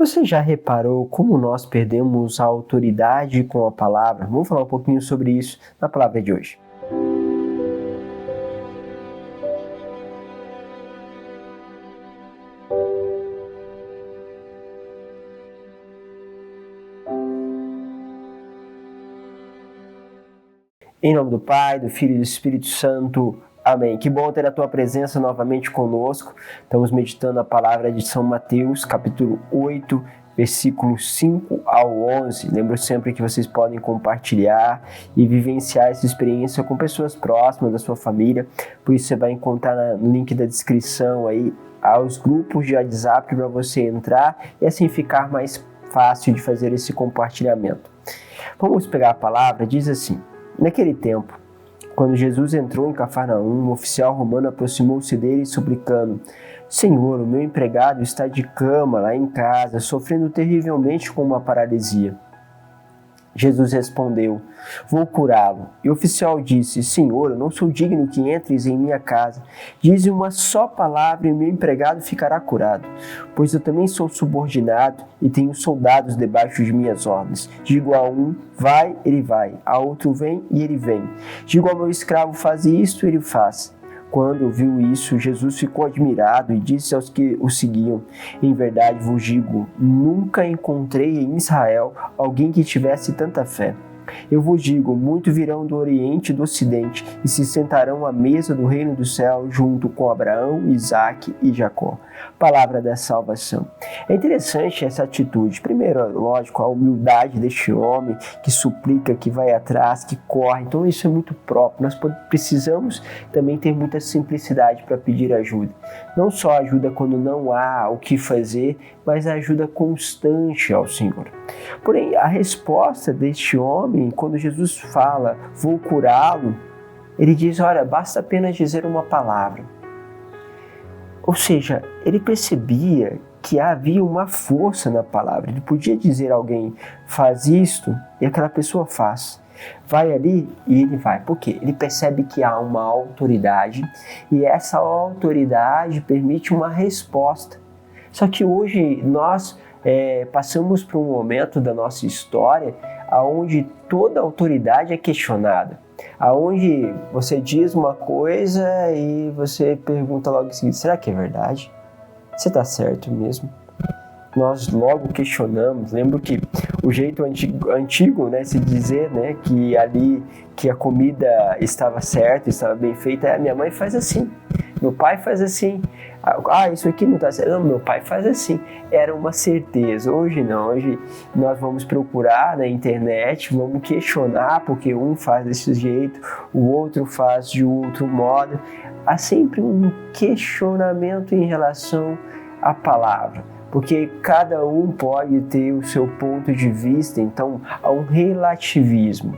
Você já reparou como nós perdemos a autoridade com a palavra? Vamos falar um pouquinho sobre isso na palavra de hoje. Em nome do Pai, do Filho e do Espírito Santo. Amém. Que bom ter a tua presença novamente conosco. Estamos meditando a palavra de São Mateus, capítulo 8, versículos 5 ao 11. Lembro sempre que vocês podem compartilhar e vivenciar essa experiência com pessoas próximas da sua família. Por isso você vai encontrar no link da descrição aí aos grupos de WhatsApp para você entrar e assim ficar mais fácil de fazer esse compartilhamento. Vamos pegar a palavra, diz assim: naquele tempo, quando Jesus entrou em Cafarnaum, um oficial romano aproximou-se dele suplicando: Senhor, o meu empregado está de cama lá em casa, sofrendo terrivelmente com uma paralisia. Jesus respondeu: Vou curá-lo. E o oficial disse: Senhor, eu não sou digno que entres em minha casa. Dize uma só palavra e meu empregado ficará curado. Pois eu também sou subordinado e tenho soldados debaixo de minhas ordens. Digo a um, vai, ele vai. A outro, vem, e ele vem. Digo ao meu escravo, faz isto, ele faz. Quando ouviu isso, Jesus ficou admirado e disse aos que o seguiam: Em verdade vos digo, nunca encontrei em Israel alguém que tivesse tanta fé. Eu vos digo, muitos virão do Oriente e do Ocidente e se sentarão à mesa do reino do céu junto com Abraão, Isaque e Jacó. Palavra da salvação. É interessante essa atitude. Primeiro, lógico, a humildade deste homem que suplica, que vai atrás, que corre. Então isso é muito próprio. Nós precisamos também ter muita simplicidade para pedir ajuda. Não só ajuda quando não há o que fazer, mas a ajuda constante ao Senhor. Porém, a resposta deste homem, quando Jesus fala, vou curá-lo, ele diz, olha, basta apenas dizer uma palavra. Ou seja, ele percebia que havia uma força na palavra. Ele podia dizer a alguém, faz isto, e aquela pessoa faz. Vai ali e ele vai. Por quê? Ele percebe que há uma autoridade e essa autoridade permite uma resposta. Só que hoje nós passamos por um momento da nossa história onde toda autoridade é questionada. Onde você diz uma coisa e você pergunta logo em seguida, será que é verdade? Você está certo mesmo? Nós logo questionamos. Lembro que o jeito antigo, né, se dizer, né, que ali que a comida estava certa, estava bem feita, a minha mãe faz assim, meu pai faz assim, isso aqui não está certo, não, meu pai faz assim. Era uma certeza. Hoje não, hoje nós vamos procurar na internet, vamos questionar porque um faz desse jeito, o outro faz de outro modo. Há sempre um questionamento em relação à palavra, porque cada um pode ter o seu ponto de vista, então há um relativismo.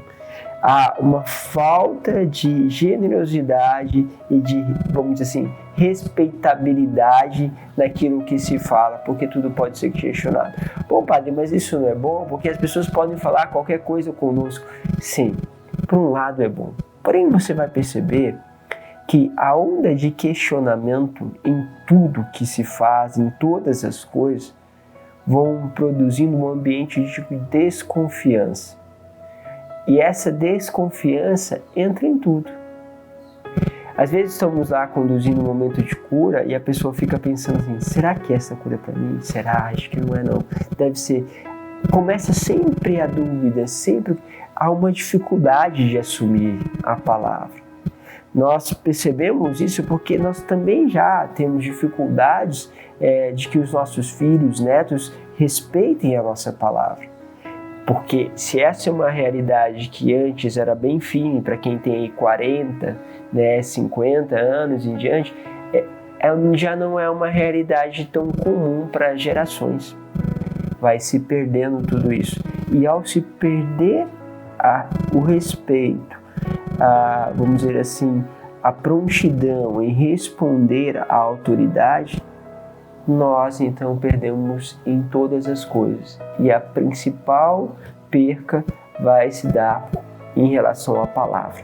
Há uma falta de generosidade e de, vamos dizer assim, respeitabilidade naquilo que se fala, porque tudo pode ser questionado. Bom, padre, mas isso não é bom, porque as pessoas podem falar qualquer coisa conosco. Sim, por um lado é bom. Porém, você vai perceber que a onda de questionamento em tudo que se faz, em todas as coisas, vão produzindo um ambiente de desconfiança. E essa desconfiança entra em tudo. Às vezes estamos lá conduzindo um momento de cura e a pessoa fica pensando assim, será que essa cura é para mim? Será? Acho que não é não. Deve ser. Começa sempre a dúvida, sempre há uma dificuldade de assumir a palavra. Nós percebemos isso porque nós também já temos dificuldades de que os nossos filhos, netos, respeitem a nossa palavra. Porque se essa é uma realidade que antes era bem firme para quem tem aí 40, 50 anos em diante, já não é uma realidade tão comum para gerações. Vai se perdendo tudo isso. E ao se perder o respeito, vamos dizer assim, a prontidão em responder à autoridade, nós então perdemos em todas as coisas. E a principal perca vai se dar em relação à palavra,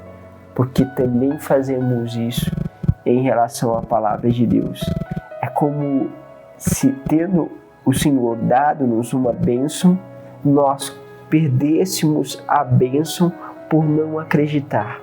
porque também fazemos isso em relação à palavra de Deus. É como se tendo o Senhor dado-nos uma bênção, nós perdêssemos a bênção por não acreditar.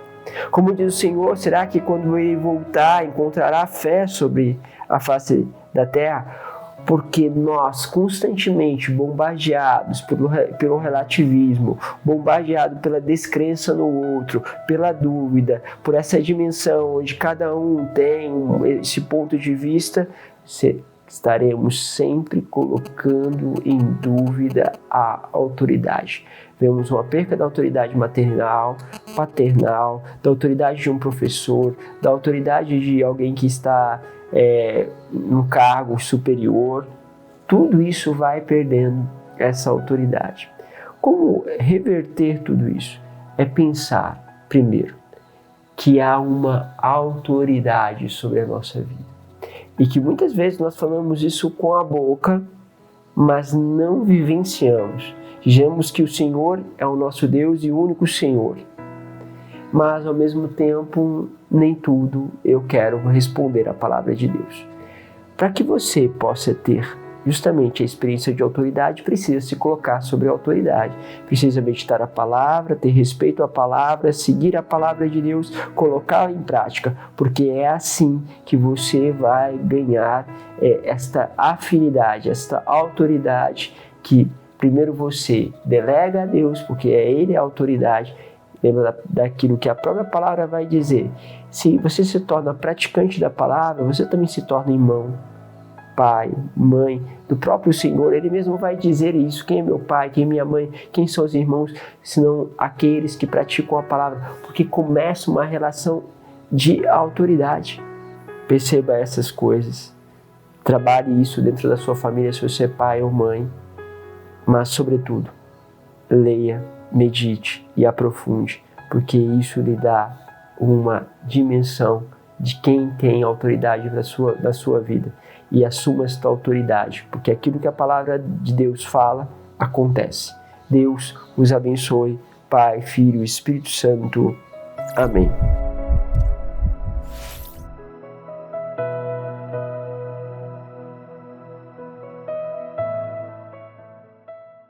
Como diz o Senhor, será que quando Ele voltar encontrará fé sobre a face da terra? Porque nós, constantemente bombardeados pelo relativismo, bombardeados pela descrença no outro, pela dúvida, por essa dimensão onde cada um tem esse ponto de vista, estaremos sempre colocando em dúvida a autoridade. Vemos uma perca da autoridade maternal, paternal, da autoridade de um professor, da autoridade de alguém que está num cargo superior. Tudo isso vai perdendo essa autoridade. Como reverter tudo isso? É pensar, primeiro, que há uma autoridade sobre a nossa vida. E que muitas vezes nós falamos isso com a boca, mas não vivenciamos. Dizemos que o Senhor é o nosso Deus e o único Senhor. Mas, ao mesmo tempo, nem tudo eu quero responder à palavra de Deus. Para que você possa ter justamente a experiência de autoridade, precisa se colocar sobre a autoridade. Precisa meditar a palavra, ter respeito à palavra, seguir a palavra de Deus, colocá-la em prática, porque é assim que você vai ganhar esta afinidade, esta autoridade que primeiro você delega a Deus, porque é Ele a autoridade. Lembra daquilo que a própria palavra vai dizer. Se você se torna praticante da palavra, você também se torna irmão, pai, mãe do próprio Senhor. Ele mesmo vai dizer isso. Quem é meu pai, quem é minha mãe, quem são os irmãos, senão aqueles que praticam a palavra, porque começa uma relação de autoridade. Perceba essas coisas. Trabalhe isso dentro da sua família, se você é pai ou mãe. Mas, sobretudo, leia, medite e aprofunde, porque isso lhe dá uma dimensão de quem tem autoridade na sua vida. E assuma esta autoridade, porque aquilo que a palavra de Deus fala, acontece. Deus os abençoe, Pai, Filho e Espírito Santo. Amém.